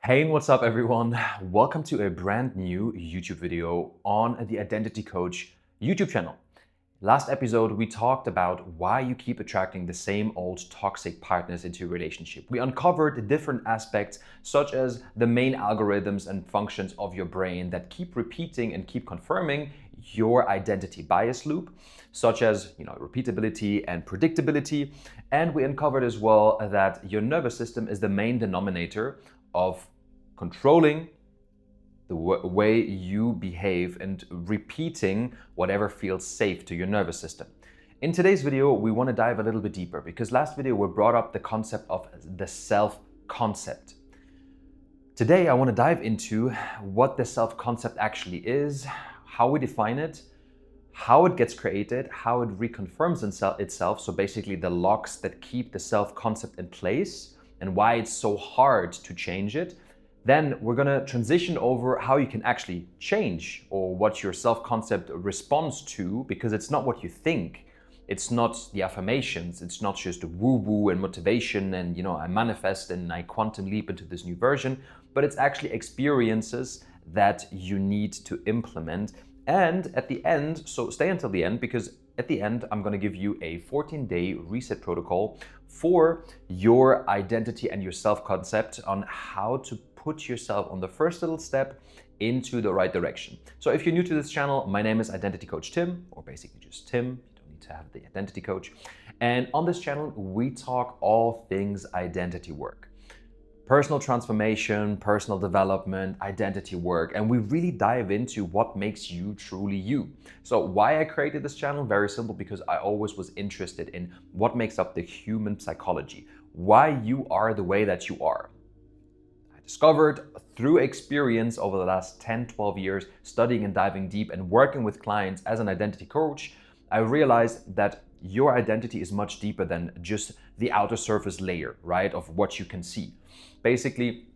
Hey, what's up everyone? Welcome to a brand new YouTube video on the Identity Coach YouTube channel. Last episode, we talked about why you keep attracting the same old toxic partners into your relationship. We uncovered different aspects such as the main algorithms and functions of your brain that keep repeating and keep confirming your identity bias loop, such as repeatability and predictability. And we uncovered as well that your nervous system is the main denominator of controlling the way you behave and repeating whatever feels safe to your nervous system. In today's video, we want to dive a little bit deeper because last video we brought up the concept of the self-concept. Today, I want to dive into what the self-concept actually is, how we define it, how it gets created, how it reconfirms itself, so basically the locks that keep the self-concept in place and why it's so hard to change it. Then we're gonna transition over how you can actually change or what your self-concept responds to, because it's not what you think. It's not the affirmations. It's not just woo-woo and motivation and I manifest and I quantum leap into this new version, but it's actually experiences that you need to implement. And at the end, so stay until the end, because at the end, I'm going to give you a 14-day reset protocol for your identity and your self-concept on how to put yourself on the first little step into the right direction. So if you're new to this channel, my name is Identity Coach Tim, or basically just Tim. You don't need to have the identity coach. And on this channel, we talk all things identity work. Personal transformation, personal development, identity work, and we really dive into what makes you truly you. So why I created this channel? Very simple, because I always was interested in what makes up the human psychology, why you are the way that you are. I discovered through experience over the last 10, 12 years, studying and diving deep and working with clients as an identity coach, I realized that your identity is much deeper than just the outer surface layer, right, of what you can see. Basically,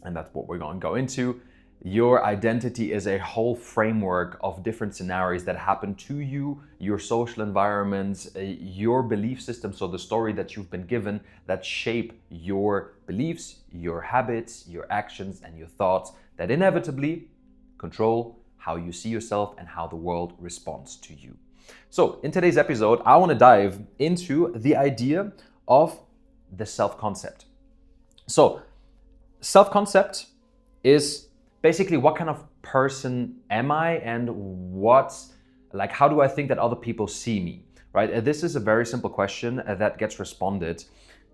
and that's what we're going to go into, your identity is a whole framework of different scenarios that happen to you, your social environments, your belief system, so the story that you've been given that shape your beliefs, your habits, your actions, and your thoughts that inevitably control how you see yourself and how the world responds to you. So in today's episode, I want to dive into the idea of the self-concept. So self-concept is basically what kind of person am I and how do I think that other people see me, right? This is a very simple question that gets responded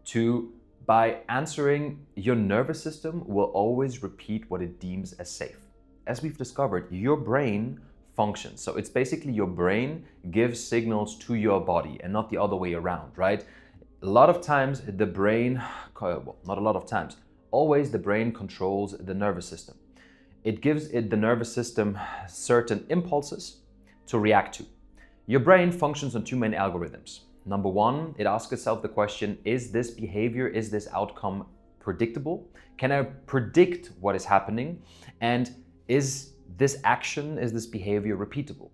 to by answering your nervous system will always repeat what it deems as safe. As we've discovered, your brain functions. So it's basically your brain gives signals to your body and not the other way around, right? A lot of times the brain, well, not a lot of times, always the brain controls the nervous system. It gives the nervous system certain impulses to react to. Your brain functions on two main algorithms. Number one, it asks itself the question, is this behavior, is this outcome predictable? Can I predict what is happening? And is this action, is this behavior repeatable?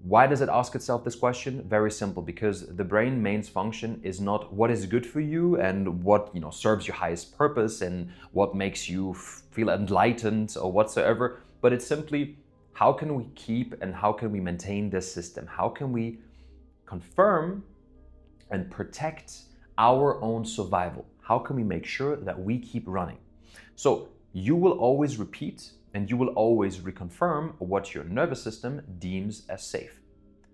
Why does it ask itself this question? Very simple, because the brain main function is not what is good for you and what serves your highest purpose and what makes you feel enlightened or whatsoever, but it's simply how can we keep and how can we maintain this system? How can we confirm and protect our own survival? How can we make sure that we keep running? So you will always repeat and you will always reconfirm what your nervous system deems as safe.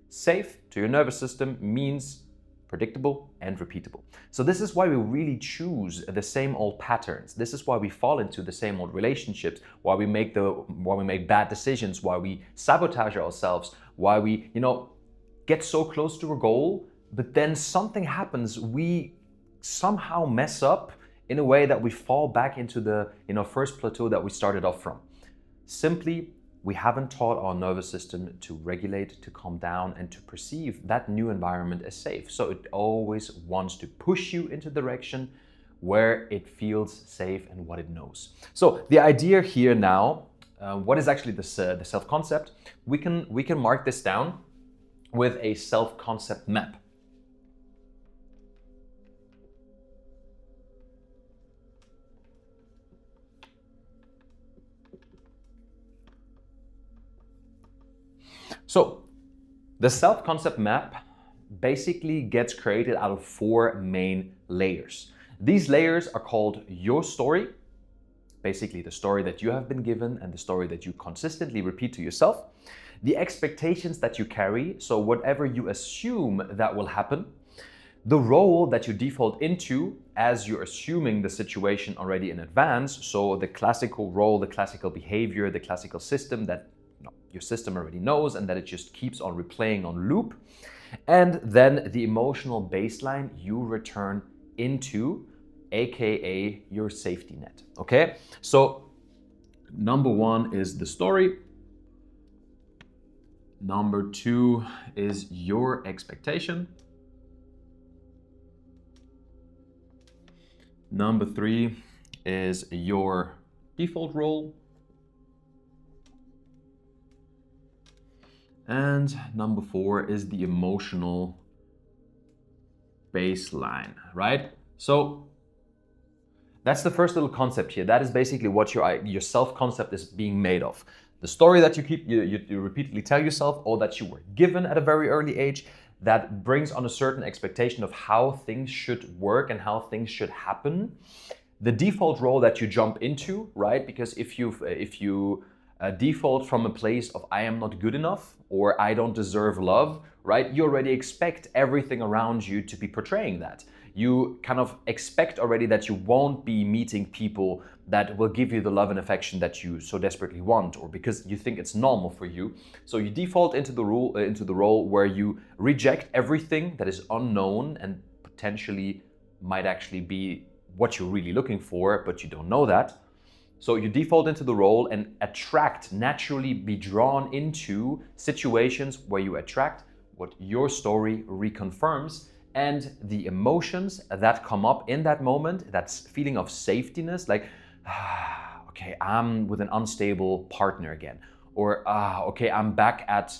Safe to your nervous system means predictable and repeatable. So this is why we really choose the same old patterns. This is why we fall into the same old relationships, why we make bad decisions, why we sabotage ourselves, why we, get so close to a goal, but then something happens, we somehow mess up in a way that we fall back into the first plateau that we started off from. Simply, we haven't taught our nervous system to regulate, to calm down, and to perceive that new environment as safe. So it always wants to push you into the direction where it feels safe and what it knows. So the idea here now, what is actually the self-concept? We can mark this down with a self-concept map. So the self-concept map basically gets created out of 4 main layers. These layers are called your story, basically the story that you have been given and the story that you consistently repeat to yourself, the expectations that you carry, so whatever you assume that will happen, the role that you default into as you're assuming the situation already in advance, so the classical role, the classical behavior, the classical system that your system already knows and that it just keeps on replaying on loop, and then the emotional baseline you return into, aka your safety net. Okay, so number 1 is the story. Number 2 is your expectation. Number 3 is your default role. And number 4 is the emotional baseline, right? So that's the first little concept here. That is basically what your self-concept is being made of. The story that you repeatedly tell yourself, or that you were given at a very early age, that brings on a certain expectation of how things should work and how things should happen. The default role that you jump into, right? Because if you default from a place of I am not good enough or I don't deserve love, right? You already expect everything around you to be portraying that. You kind of expect already that you won't be meeting people that will give you the love and affection that you so desperately want, or because you think it's normal for you. So you default into the role where you reject everything that is unknown and potentially might actually be what you're really looking for, but you don't know that. So you default into the role and naturally be drawn into situations where you attract what your story reconfirms, and the emotions that come up in that moment, that feeling of safetiness, like, okay, I'm with an unstable partner again. Or, okay, I'm back at,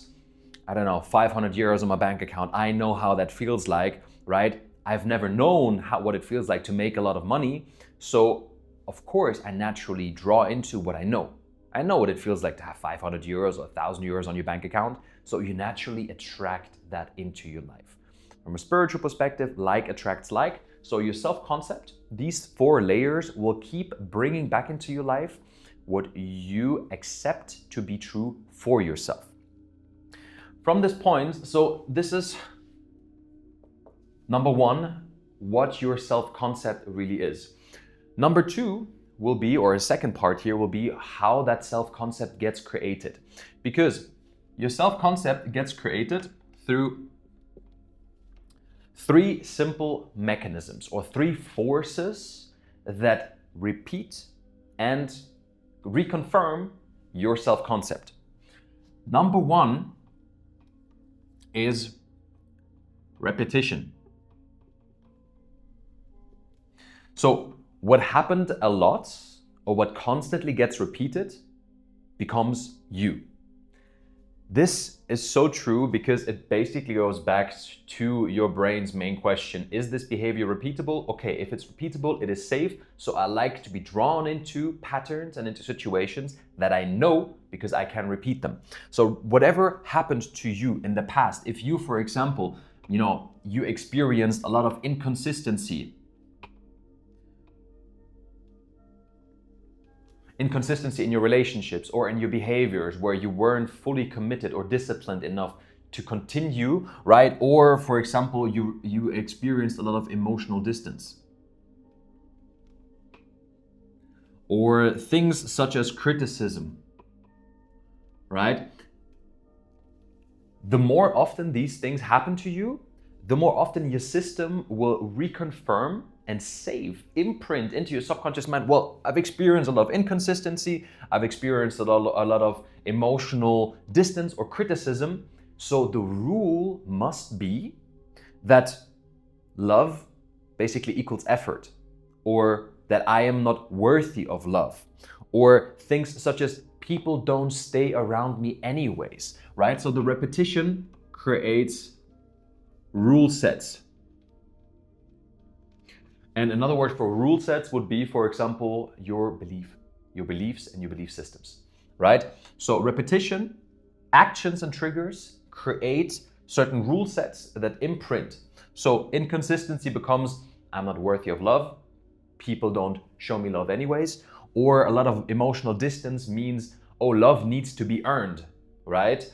I don't know, 500 euros on my bank account. I know how that feels like, right? I've never known what it feels like to make a lot of money. So, of course, I naturally draw into what I know. I know what it feels like to have 500 euros or 1,000 euros on your bank account. So you naturally attract that into your life. From a spiritual perspective, like attracts like. So your self-concept, these 4 layers will keep bringing back into your life what you accept to be true for yourself. From this point, so this is number 1, what your self-concept really is. Number 2 will be, or a second part here will be, how that self-concept gets created. Because your self-concept gets created through 3 simple mechanisms, or 3 forces that repeat and reconfirm your self-concept. Number 1 is repetition. So what happened a lot, or what constantly gets repeated, becomes you. This is so true because it basically goes back to your brain's main question. Is this behavior repeatable? Okay, if it's repeatable, it is safe. So I like to be drawn into patterns and into situations that I know because I can repeat them. So whatever happened to you in the past, if you, for example, you experienced a lot of inconsistency in your relationships or in your behaviors, where you weren't fully committed or disciplined enough to continue, right? Or, for example, you experienced a lot of emotional distance. Or things such as criticism, right? The more often these things happen to you, the more often your system will reconfirm and imprint into your subconscious mind, well, I've experienced a lot of inconsistency, I've experienced a lot of emotional distance or criticism, so the rule must be that love basically equals effort, or that I am not worthy of love, or things such as people don't stay around me anyways, right? So the repetition creates rule sets. And another word for rule sets would be, for example, your beliefs and your belief systems, right? So repetition actions and triggers create certain rule sets that imprint. So inconsistency becomes, I'm not worthy of love, people don't show me love anyways, or a lot of emotional distance means, oh, love needs to be earned, right?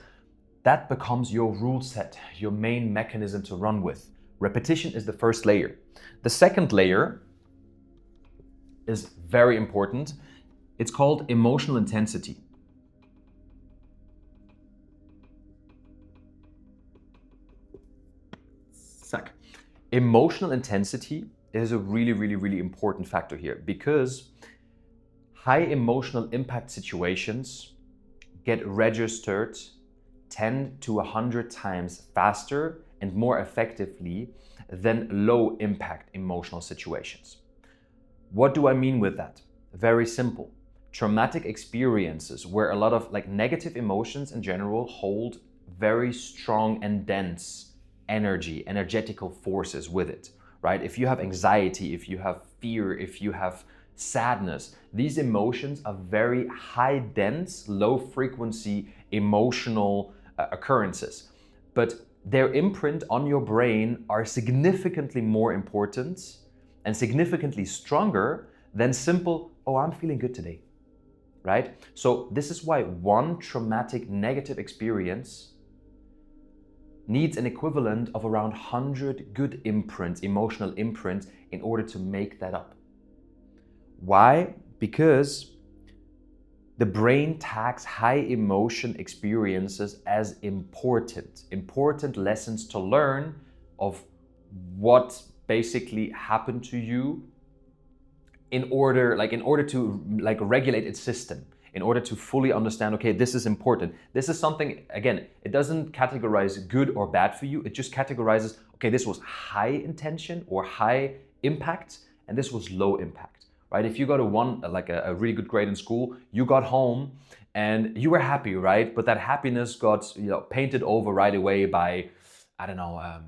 That becomes your rule set, your main mechanism to run with. Repetition is the first layer. The second layer is very important. It's called emotional intensity. Emotional intensity is a really important factor here, because high emotional impact situations get registered 10 to 100 times faster and more effectively than low impact emotional situations. What do I mean with that? Very simple. Traumatic experiences where a lot of negative emotions in general hold very strong and dense energetical forces with it, right? If you have anxiety, if you have fear, if you have sadness, these emotions are very high dense, low frequency emotional occurrences. But their imprint on your brain are significantly more important and significantly stronger than simple, oh, I'm feeling good today, right? So this is why one traumatic negative experience needs an equivalent of around 100 good imprints, emotional imprints, in order to make that up. Why? Because the brain tags high emotion experiences as important lessons to learn of what basically happened to you in order to regulate its system, in order to fully understand, okay, this is important. This is something, again, it doesn't categorize good or bad for you. It just categorizes, okay, this was high intention or high impact, and this was low impact, right? If you got a really good grade in school, you got home and you were happy, right? But that happiness got painted over right away by, I don't know,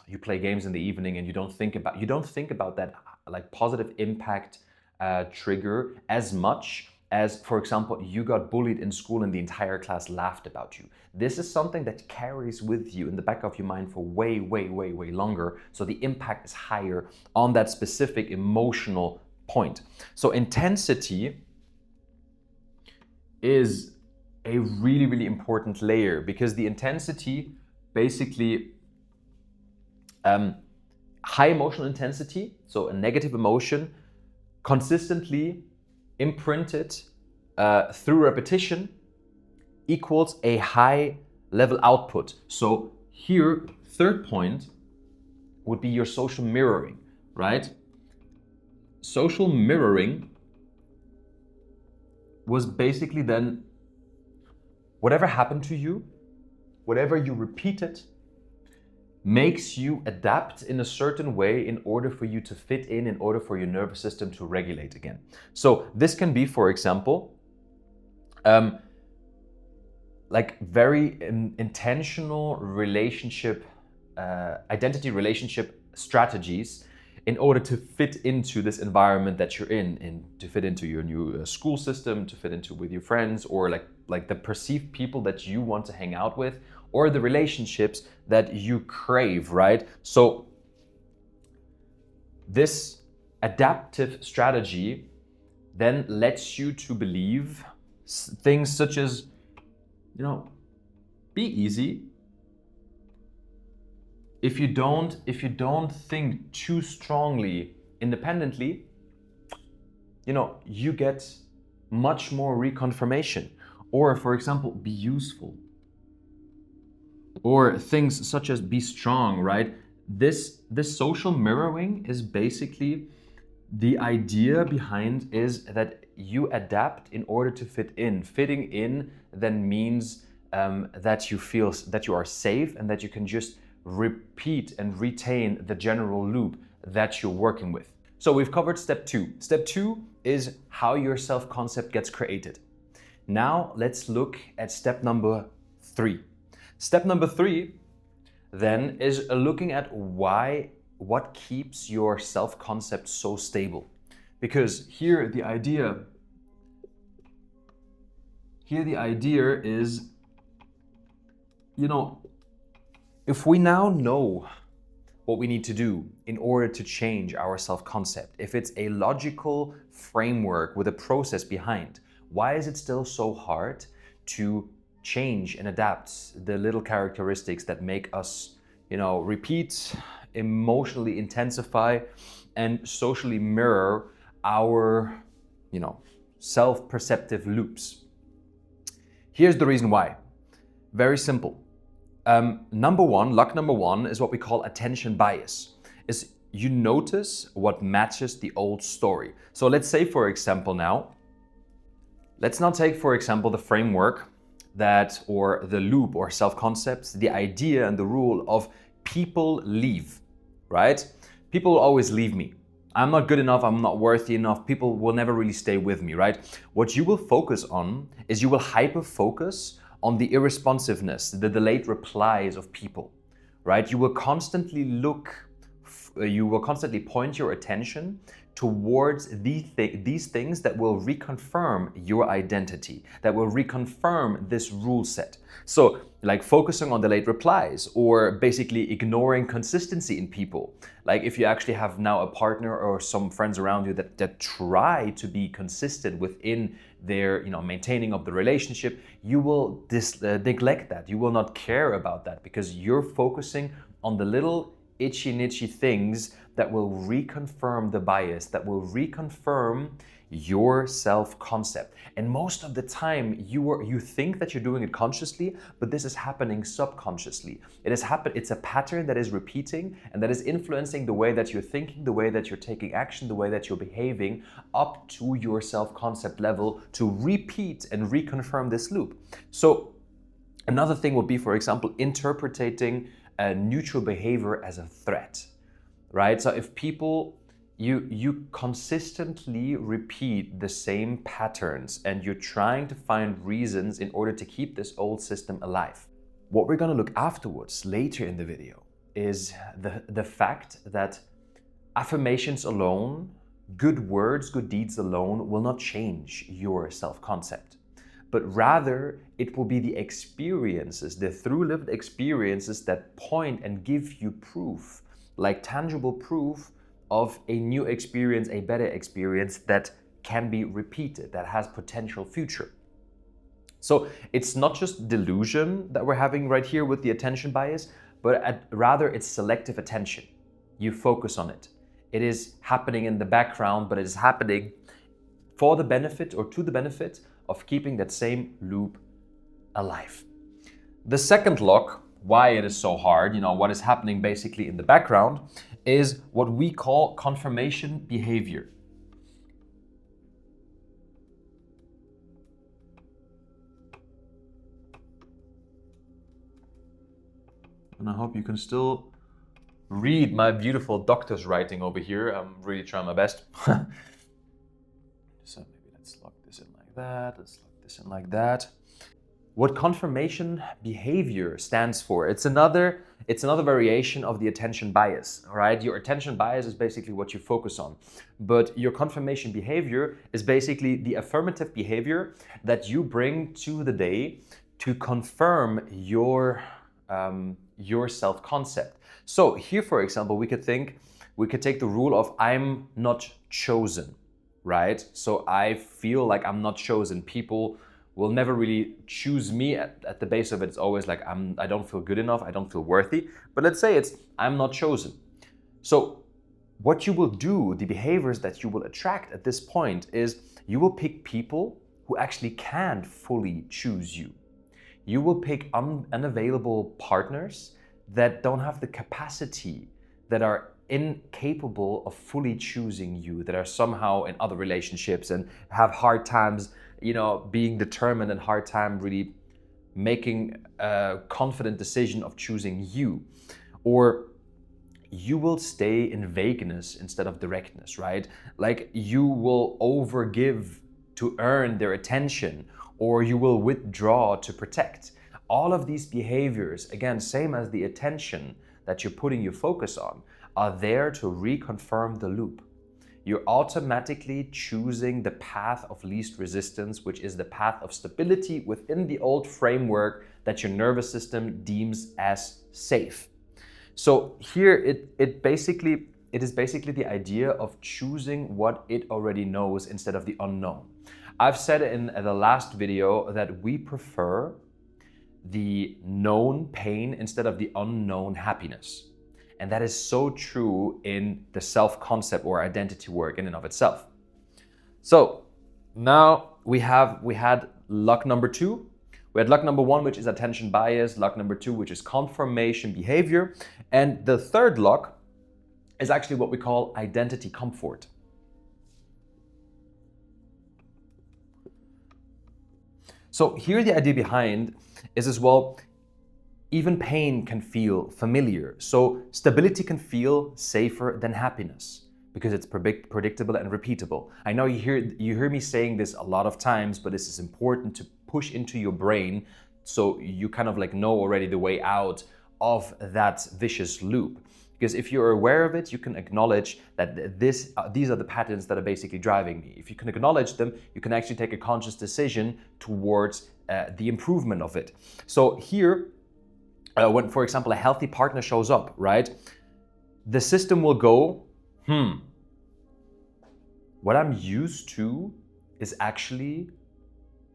you play games in the evening and you don't think about that positive impact trigger as much as, for example, you got bullied in school and the entire class laughed about you. This is something that carries with you in the back of your mind for way longer. So the impact is higher on that specific emotional point. So intensity is a really important layer, because the intensity basically, high emotional intensity, so a negative emotion, consistently imprinted through repetition equals a high level output. So here, third point would be your social mirroring, right? Social mirroring was basically then whatever happened to you, whatever you repeated, makes you adapt in a certain way in order for you to fit in order for your nervous system to regulate again. So this can be, for example, very intentional relationship, identity relationship strategies in order to fit into this environment that you're in, and to fit into your new school system, to fit into with your friends, or like the perceived people that you want to hang out with, or the relationships that you crave, right? So this adaptive strategy then lets you to believe things such as, be easy. If you don't think too strongly independently, you get much more reconfirmation. Or, for example, be useful. Or things such as be strong, right? This social mirroring is basically, the idea behind is that you adapt in order to fit in. Fitting in then means that you feel that you are safe and that you can just repeat and retain the general loop that you're working with. So we've covered step 2. Step 2 is how your self-concept gets created. Now let's look at step number 3. Step number 3 then is looking at what keeps your self-concept so stable. Because here the idea is you know, if we now know what we need to do in order to change our self-concept, if it's a logical framework with a process behind, why is it still so hard to change and adapt the little characteristics that make us, repeat, emotionally intensify, and socially mirror our, self-perceptive loops? Here's the reason why. Very simple. Luck number one is what we call attention bias. Is you notice what matches the old story. So let's say, for example, let's now take, for example, the framework or the loop or self-concepts, the idea and the rule of people leave, right? People will always leave me. I'm not good enough, I'm not worthy enough, people will never really stay with me, right? What you will focus on is you will hyper-focus on the irresponsiveness, the delayed replies of people, right? You will constantly point your attention towards these things that will reconfirm your identity, that will reconfirm this rule set. So like focusing on delayed replies or basically ignoring consistency in people. Like if you actually have now a partner or some friends around you that try to be consistent within their maintaining of the relationship, you will neglect that. You will not care about that because you're focusing on the little itchy things that will reconfirm the bias, that will reconfirm your self-concept. And most of the time you think that you're doing it consciously, but this is happening subconsciously. It's a pattern that is repeating and that is influencing the way that you're thinking, the way that you're taking action, the way that you're behaving up to your self-concept level to repeat and reconfirm this loop. So another thing would be, for example, interpreting a neutral behavior as a threat, right? So if you consistently repeat the same patterns and you're trying to find reasons in order to keep this old system alive. What we're going to look afterwards later in the video is the fact that affirmations alone, good words, good deeds alone will not change your self-concept. But rather it will be the experiences, the through-lived experiences that point and give you proof, like tangible proof of a new experience, a better experience that can be repeated, that has potential future. So it's not just delusion that we're having right here with the attention bias, but rather it's selective attention. You focus on it. It is happening in the background, but it is happening for the benefit or to the benefit of keeping that same loop alive. The second lock, why it is so hard, what is happening basically in the background, is what we call confirmation behavior. And I hope you can still read my beautiful doctor's writing over here. I'm really trying my best. So maybe let's lock this in like that. Let's lock this in like that. What confirmation behavior stands for, it's another variation of the attention bias, all right? Your attention bias is basically what you focus on, but your confirmation behavior is basically the affirmative behavior that you bring to the day to confirm your self-concept. So here, for example, we could take the rule of I'm not chosen, right? So I feel like I'm not chosen. People will never really choose me. At the base of it, it's always like I don't feel good enough, I don't feel worthy. But let's say it's I'm not chosen. So what you will do, the behaviors that you will attract at this point is you will pick people who actually can't fully choose you. You will pick unavailable partners that don't have the capacity, that are incapable of fully choosing you, that are somehow in other relationships and have hard times being determined and hard time really making a confident decision of choosing you. Or you will stay in vagueness instead of directness, right? Like you will overgive to earn their attention, or you will withdraw to protect. All of these behaviors, again, same as the attention that you're putting your focus on, are there to reconfirm the loop. you're automatically choosing the path of least resistance, which is the path of stability within the old framework that your nervous system deems as safe. So here it is basically the idea of choosing what it already knows instead of the unknown. I've said in the last video that we prefer the known pain instead of the unknown happiness. And that is so true in the self-concept or identity work in and of itself. So now we had luck number 2. We had luck number 1, which is attention bias, luck number 2, which is confirmation behavior. And the third luck is actually what we call identity comfort. So here the idea behind is as well, even pain can feel familiar. So stability can feel safer than happiness because it's predictable and repeatable. I know you hear me saying this a lot of times, but this is important to push into your brain so you kind of like know already the way out of that vicious loop. Because if you're aware of it, you can acknowledge that these are the patterns that are basically driving me. If you can acknowledge them, you can actually take a conscious decision towards the improvement of it. So here, when, for example, a healthy partner shows up, right? The system will go, what I'm used to is actually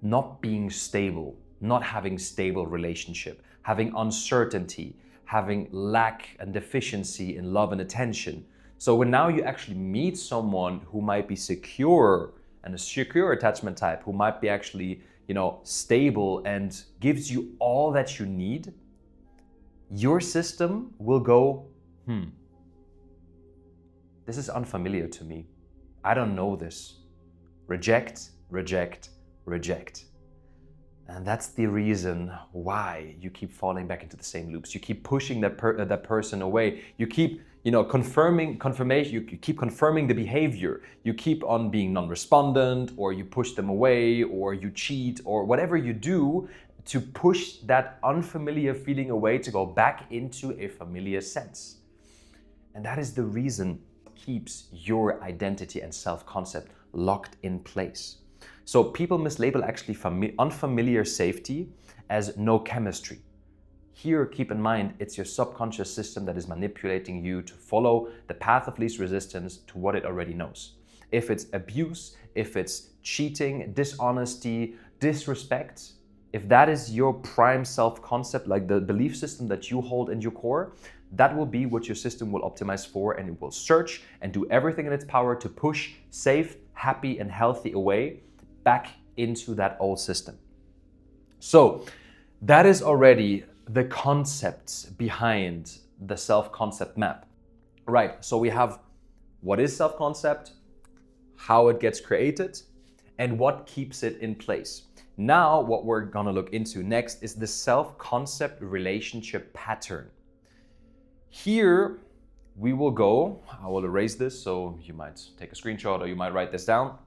not being stable, not having stable relationship, having uncertainty, having lack and deficiency in love and attention. So when now you actually meet someone who might be secure and a secure attachment type, who might be actually, stable and gives you all that you need, your system will go, this is unfamiliar to me. I don't know this. Reject, reject, reject. And that's the reason why you keep falling back into the same loops. You keep pushing that person away. You keep, confirming the behavior. You keep on being non-respondent, or you push them away, or you cheat, or whatever you do to push that unfamiliar feeling away to go back into a familiar sense. And that is the reason it keeps your identity and self-concept locked in place. So people mislabel actually unfamiliar safety as no chemistry. Here, keep in mind, it's your subconscious system that is manipulating you to follow the path of least resistance to what it already knows. If it's abuse, if it's cheating, dishonesty, disrespect, if that is your prime self-concept, like the belief system that you hold in your core, that will be what your system will optimize for, and it will search and do everything in its power to push safe, happy, and healthy away back into that old system. So that is already the concepts behind the self-concept map. Right, so we have what is self-concept, how it gets created, and what keeps it in place. Now, what we're gonna look into next is the self-concept relationship pattern. Here, we will go, I will erase this, so you might take a screenshot or you might write this down.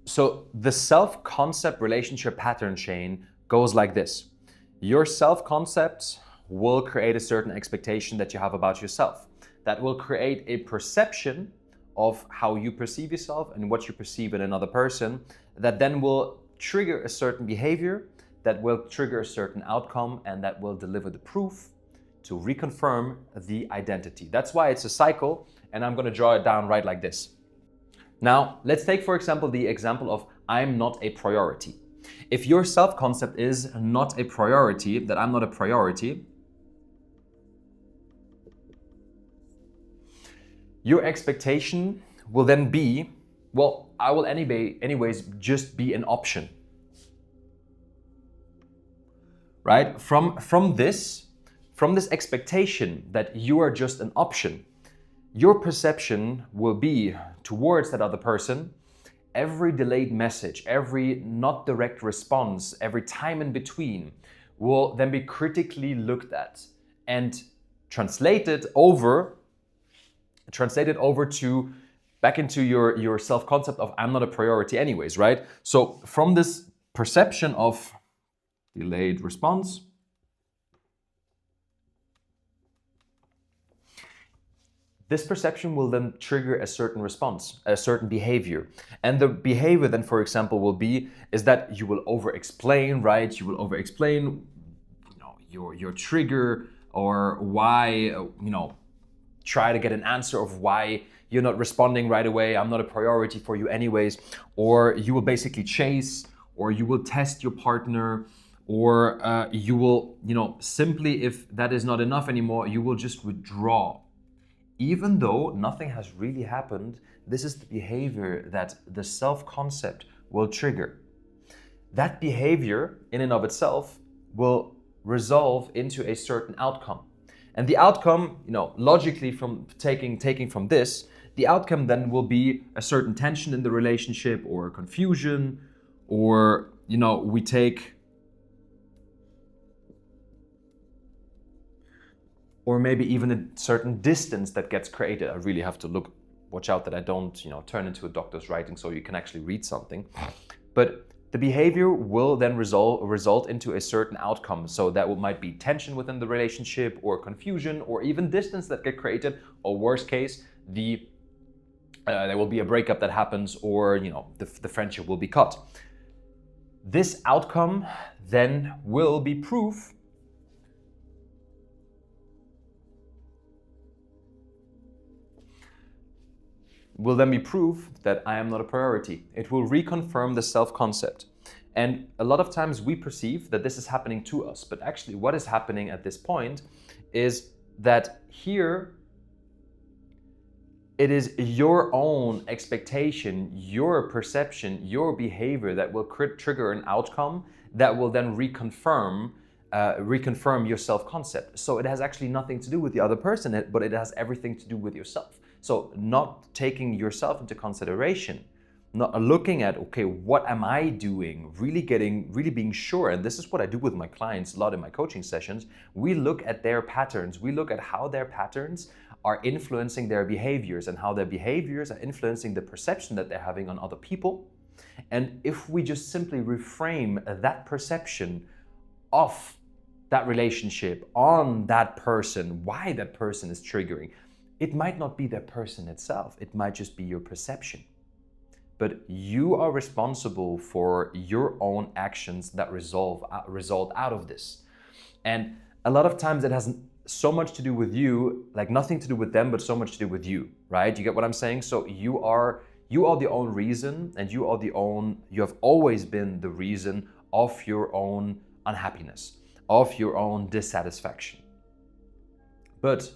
So the self-concept relationship pattern chain goes like this. Your self-concept will create a certain expectation that you have about yourself. That will create a perception of how you perceive yourself and what you perceive in another person, that then will trigger a certain behavior, that will trigger a certain outcome, and that will deliver the proof to reconfirm the identity. That's why it's a cycle, and I'm gonna draw it down right like this. Now, let's take, for example, the example of I'm not a priority. If your self-concept is not a priority, that I'm not a priority, your expectation will then be, well, I will anyways just be an option. Right? From this expectation that you are just an option, your perception will be towards that other person, every delayed message, every not direct response, every time in between will then be critically looked at and translated over to back into your self-concept of I'm not a priority anyways, right? So from this perception of delayed response, this perception will then trigger a certain response, a certain behavior. And the behavior then, for example, will be is that you will over-explain, right? You will over-explain, your trigger, or why, try to get an answer of why you're not responding right away. I'm not a priority for you anyways. Or you will basically chase, or you will test your partner, or you will, simply, if that is not enough anymore, you will just withdraw. Even though nothing has really happened, this is the behavior that the self-concept will trigger. That behavior in and of itself will resolve into a certain outcome. And the outcome, logically from taking from this, the outcome then will be a certain tension in the relationship, or confusion, or, we take, or maybe even a certain distance that gets created. I really have to watch out that I don't, turn into a doctor's writing so you can actually read something. But the behavior will then result into a certain outcome. So that might be tension within the relationship, or confusion, or even distance that get created, or worst case, there will be a breakup that happens, or the friendship will be cut. This outcome then will be proof that I am not a priority. It will reconfirm the self-concept. And a lot of times we perceive that this is happening to us, but actually what is happening at this point is that here it is your own expectation, your perception, your behavior that will trigger an outcome that will then reconfirm your self-concept. So it has actually nothing to do with the other person, but it has everything to do with yourself. So not taking yourself into consideration, not looking at, okay, what am I doing? Really being sure. And this is what I do with my clients a lot in my coaching sessions. We look at their patterns. We look at how their patterns are influencing their behaviors, and how their behaviors are influencing the perception that they're having on other people. And if we just simply reframe that perception of that relationship on that person, why that person is triggering, it might not be the person itself, it might just be your perception. But you are responsible for your own actions that result out of this. And a lot of times it has so much to do with you, like nothing to do with them, but so much to do with you, right? You get what I'm saying? So you are the own reason, and you have always been the reason of your own unhappiness, of your own dissatisfaction. But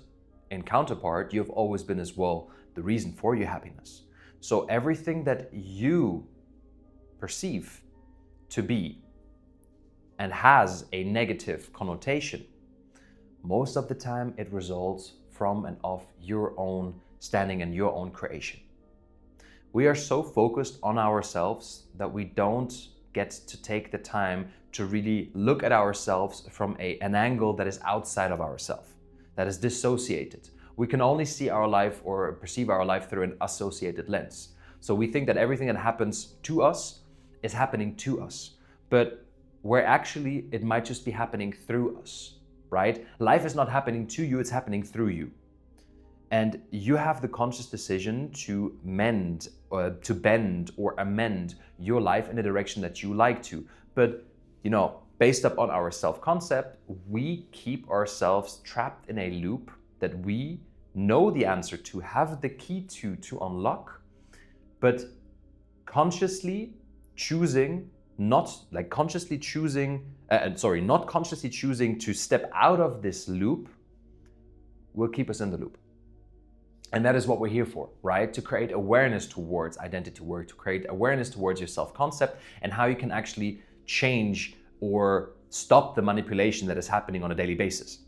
in counterpart, you've always been as well the reason for your happiness. So everything that you perceive to be and has a negative connotation, most of the time it results from and of your own standing and your own creation. We are so focused on ourselves that we don't get to take the time to really look at ourselves from an angle that is outside of ourselves, that is dissociated. We can only see our life or perceive our life through an associated lens. So we think that everything that happens to us is happening to us, but where actually it might just be happening through us, right? Life is not happening to you, it's happening through you. And you have the conscious decision to bend or amend your life in the direction that you like to. But, based upon our self-concept, we keep ourselves trapped in a loop that we know the answer to, have the key to unlock, but not consciously choosing to step out of this loop will keep us in the loop. And that is what we're here for, right? To create awareness towards identity work, to create awareness towards your self-concept and how you can actually change or stop the manipulation that is happening on a daily basis.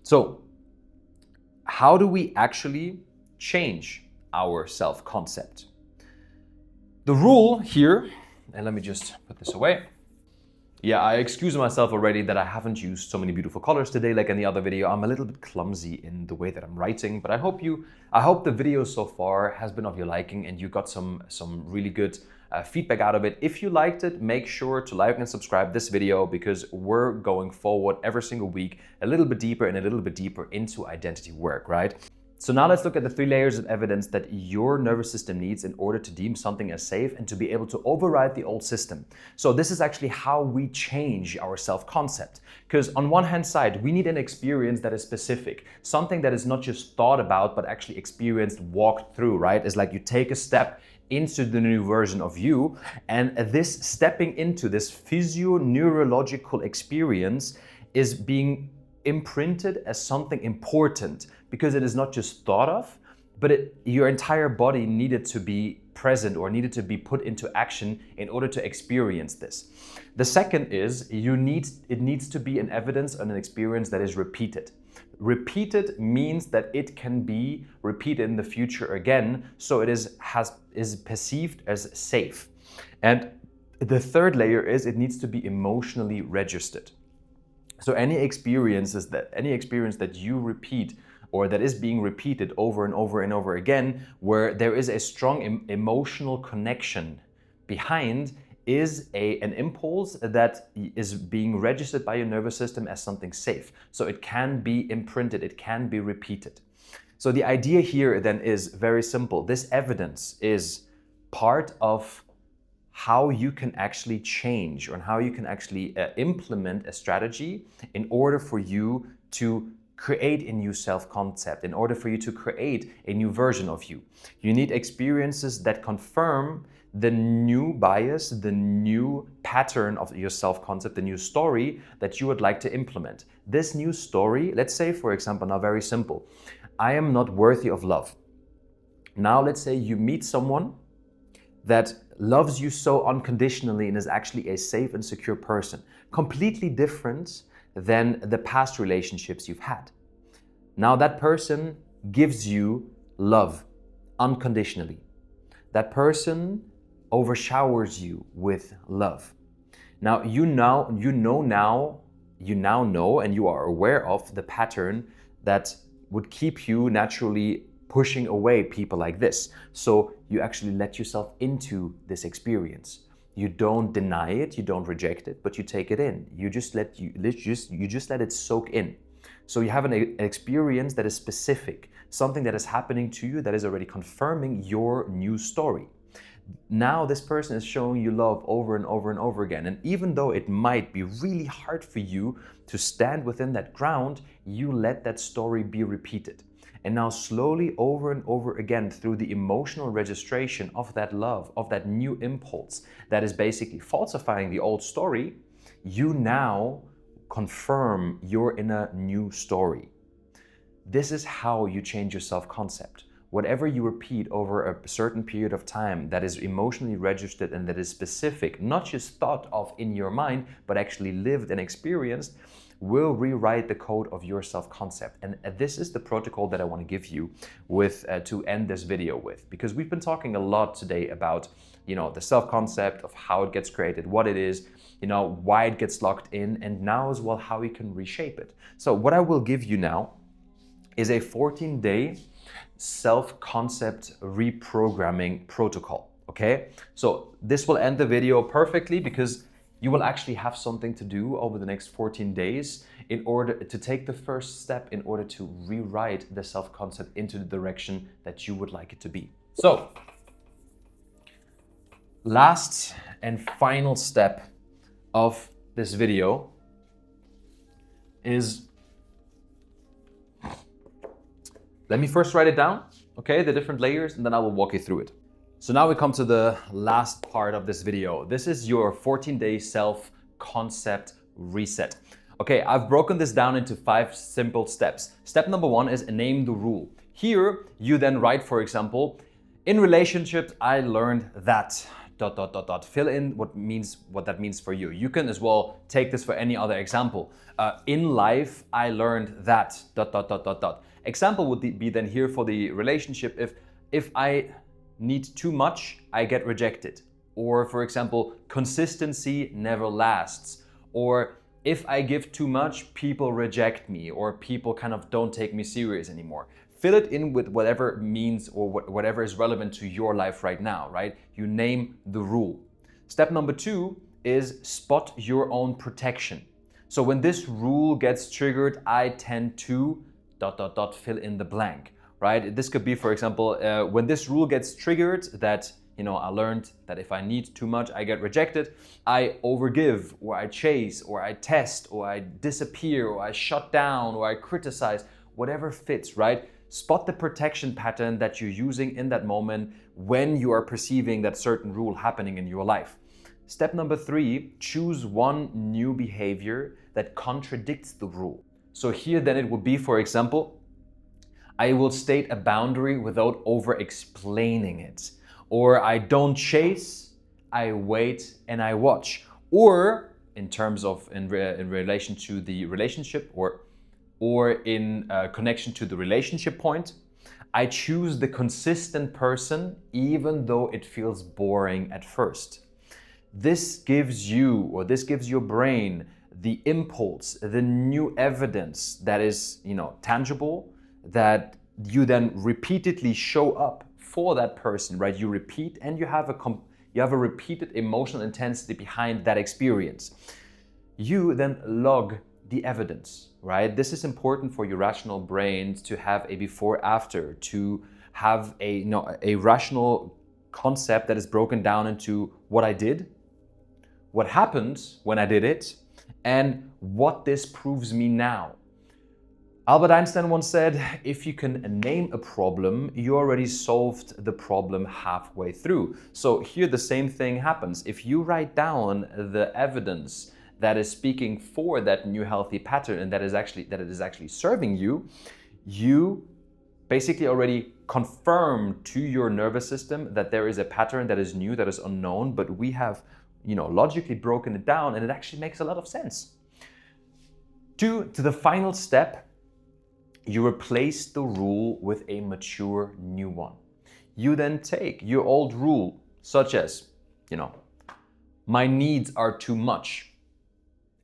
So, how do we actually change our self-concept? The rule here, and let me just put this away. Yeah, I excuse myself already that I haven't used so many beautiful colors today like in the other video. I'm a little bit clumsy in the way that I'm writing, but I hope the video so far has been of your liking and you got some really good feedback out of it. If you liked it, make sure to like and subscribe this video, because we're going forward every single week a little bit deeper into identity work, right? So now let's look at the 3 layers of evidence that your nervous system needs in order to deem something as safe and to be able to override the old system. So this is actually how we change our self-concept. Because on one hand side, we need an experience that is specific, something that is not just thought about, but actually experienced, walked through, right? It's like you take a step into the new version of you, and this stepping into this physio-neurological experience is being imprinted as something important because it is not just thought of, but your entire body needed to be present or needed to be put into action in order to experience this. The second is it needs to be an evidence and an experience that is repeated. Repeated means that it can be repeated in the future again, so it is perceived as safe. And the third layer is it needs to be emotionally registered. So any experience that you repeat or that is being repeated over and over and over again, where there is a strong emotional connection behind, is an impulse that is being registered by your nervous system as something safe. So it can be imprinted, it can be repeated. So the idea here then is very simple. This evidence is part of how you can actually change or how you can actually implement a strategy in order for you to create a new self-concept, in order for you to create a new version of you. You need experiences that confirm the new bias, the new pattern of your self-concept, the new story that you would like to implement. This new story, let's say, for example, now very simple, I am not worthy of love. Now let's say you meet someone that loves you so unconditionally and is actually a safe and secure person, completely different than the past relationships you've had. Now that person gives you love unconditionally. That person overshowers you with love. Now you now know and you are aware of the pattern that would keep you naturally pushing away people like this. So you actually let yourself into this experience. You don't deny it, you don't reject it, but you take it in. You just let it soak in. So you have an experience that is specific, something that is happening to you that is already confirming your new story. Now this person is showing you love over and over and over again. And even though it might be really hard for you to stand within that ground, you let that story be repeated. And now slowly over and over again through the emotional registration of that love, of that new impulse that is basically falsifying the old story, you now confirm you're in a new story. This is how you change your self-concept. Whatever you repeat over a certain period of time that is emotionally registered and that is specific, not just thought of in your mind, but actually lived and experienced, will rewrite the code of your self-concept. And this is the protocol that I want to give you with to end this video with, because we've been talking a lot today about, the self-concept, of how it gets created, what it is, why it gets locked in, and now as well how we can reshape it. So what I will give you now is a 14-day self-concept reprogramming protocol. Okay, so this will end the video perfectly because you will actually have something to do over the next 14 days in order to take the first step in order to rewrite the self-concept into the direction that you would like it to be. So, last and final step of this video is, let me first write it down, okay, the different layers, and then I will walk you through it. So now we come to the last part of this video. This is your 14-day self-concept reset. Okay, I've broken this down into 5 simple steps. Step number 1 is name the rule. Here, you then write, for example, in relationships, I learned that ... Fill in what that means for you. You can as well take this for any other example. In life, I learned that ... Example would be then here for the relationship, if I need too much, I get rejected. Or for example, consistency never lasts. Or if I give too much, people reject me, or people kind of don't take me serious anymore. Fill it in with whatever means or whatever is relevant to your life right now, right? You name the rule. Step number 2 is spot your own protection. So when this rule gets triggered, I tend to ... fill in the blank. right? This could be, for example, when this rule gets triggered, that I learned that if I need too much, I get rejected. I overgive, or I chase, or I test, or I disappear, or I shut down, or I criticize, whatever fits, right? Spot the protection pattern that you're using in that moment when you are perceiving that certain rule happening in your life. Step number 3, choose one new behavior that contradicts the rule. So here then it would be, for example, I will state a boundary without over-explaining it. Or I don't chase, I wait and I watch. Or in terms of in relation to the relationship, or in connection to the relationship point, I choose the consistent person even though it feels boring at first. This gives you, or this gives your brain, the impulse, the new evidence that is, tangible, that you then repeatedly show up for that person, right? You repeat, and you have a repeated emotional intensity behind that experience. You then log the evidence, right? This is important for your rational brain to have a before after, to have a rational concept that is broken down into what I did, what happened when I did it, and what this proves me now. Albert Einstein once said, if you can name a problem, you already solved the problem halfway through. So here the same thing happens. If you write down the evidence that is speaking for that new healthy pattern, and that it is actually serving you, you basically already confirm to your nervous system that there is a pattern that is new, that is unknown, but we have logically broken it down, and it actually makes a lot of sense. To the final step, you replace the rule with a mature new one. You then take your old rule, such as, my needs are too much,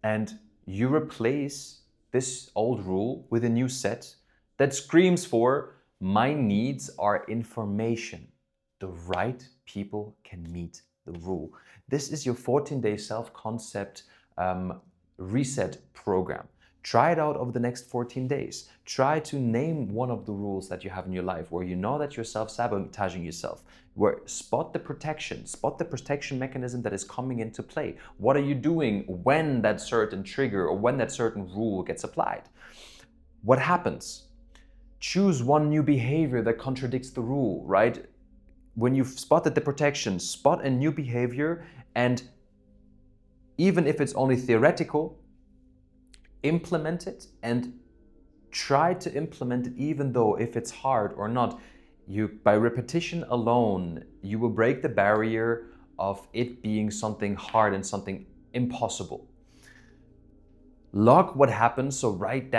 and you replace this old rule with a new set that screams for, my needs are information. The right people can meet the rule. This is your 14-day self-concept reset program. Try it out over the next 14 days. Try to name one of the rules that you have in your life where you know that you're self-sabotaging yourself. Where spot the protection mechanism that is coming into play. What are you doing when that certain trigger or when that certain rule gets applied? What happens? Choose one new behavior that contradicts the rule, right? When you've spotted the protection, spot a new behavior, and even if it's only theoretical, implement it, and try to implement it even though if it's hard or not. By repetition alone, you will break the barrier of it being something hard and something impossible. Log what happened, so write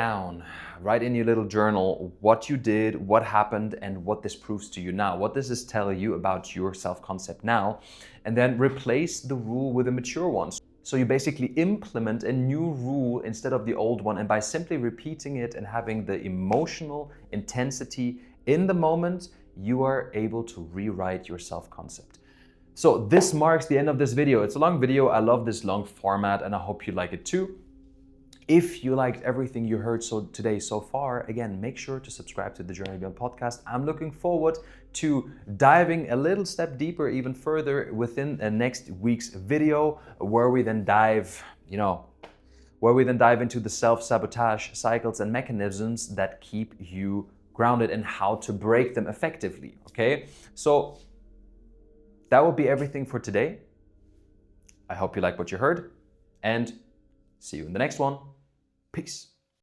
in your little journal what you did, what happened, and what this proves to you now. What does this tell you about your self-concept now? And then replace the rule with a mature one. So you basically implement a new rule instead of the old one, and by simply repeating it and having the emotional intensity in the moment, you are able to rewrite your self-concept. So this marks the end of this video. It's a long video. I love this long format, and I hope you like it too. If you liked everything you heard today so far, again, make sure to subscribe to the Journey Beyond podcast. I'm looking forward to diving a little step deeper, even further within next week's video, where we then dive into the self-sabotage cycles and mechanisms that keep you grounded and how to break them effectively, okay? So that will be everything for today. I hope you like what you heard, and see you in the next one. Peace.